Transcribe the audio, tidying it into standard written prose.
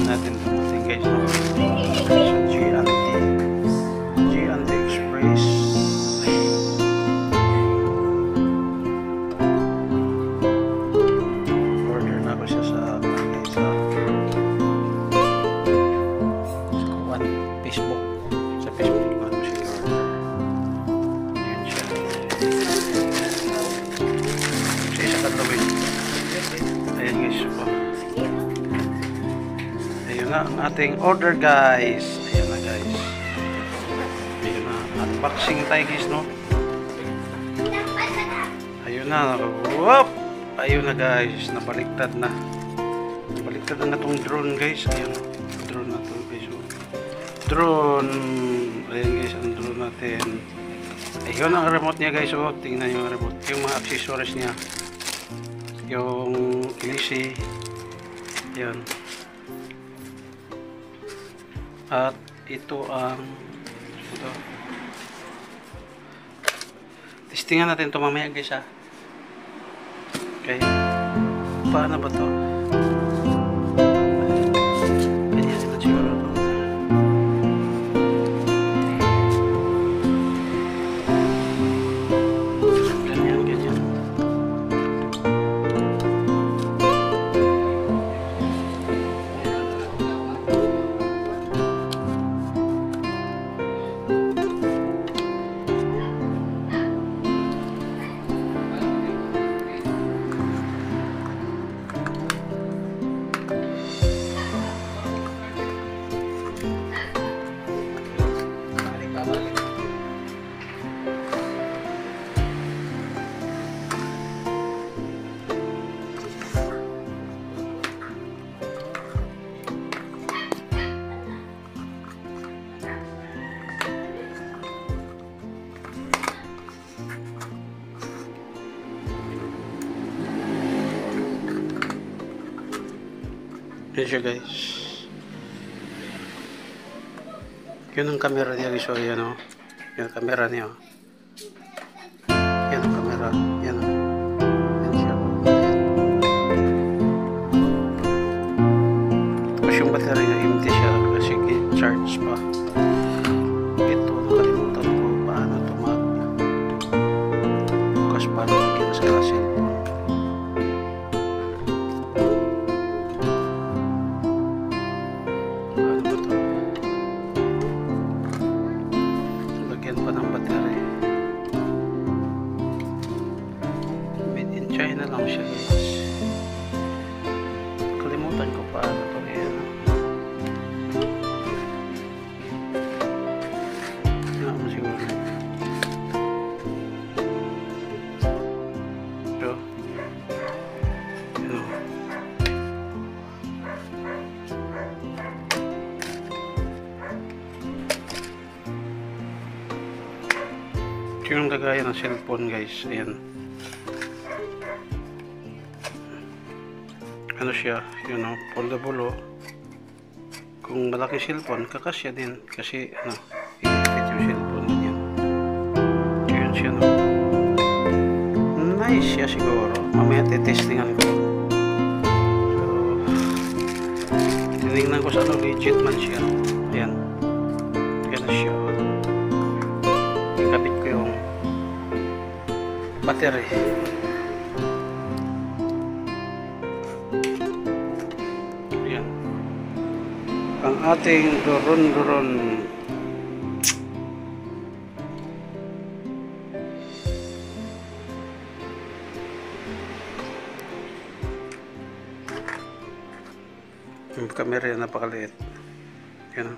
natin dumating guys, no? Sa G&T Express. Order na ako siya sa Facebook. Sa Facebook ko ako siya order. Yun siya. Sa isa kalawin. Ayan guys po. Ayun na ang ating order guys. Ayan na guys. Ayun na. Unboxing tayo guys, no? Ayun na. Whoop! Ayun na guys. Nabaliktad na. Nabaliktad na itong drone guys. Ayun. Drone na ito guys. Drone. Ayan guys. Ang drone natin. Ayun ang remote niya guys. Oh, tingnan yung remote. Yung mga accessories niya. Yung ilisi. Ayun. At ito ang ito. Testingan natin ito mamaya guys ha. Okay. Paano ba ito? Ganyan ito siguro ito. Ganyan, ganyan. Yan siya guys. Yun ang camera niya guys. So yan o. Yan ang camera niya. Yan ang camera. Yan o. Yan siya. Tapos yung battery niya empty siya. Kasi charge pa. Ito nakalimutan ko paano ito bukas paano magkita sa cellphone. Pa ng battery. Made in China lang siya guys. Kalimutan ko paano ito yan. Nga mo siguro. So, yun. Yung lagayan ng cellphone guys, ayan. Ano siya, yun o, foldable o. Kung malaki cellphone, kakasya din. Kasi, ano, i-fit yung cellphone din yan. Yun siya, no. Nice siya siguro. Mamaya testingan ko. So, tinignan ko sa ano, legit man siya. Ayan. Ayan na siya. Ikabit ko yung battery. Ayan. Ang ating duron-duron. Yung camera napakaliit. Ayan.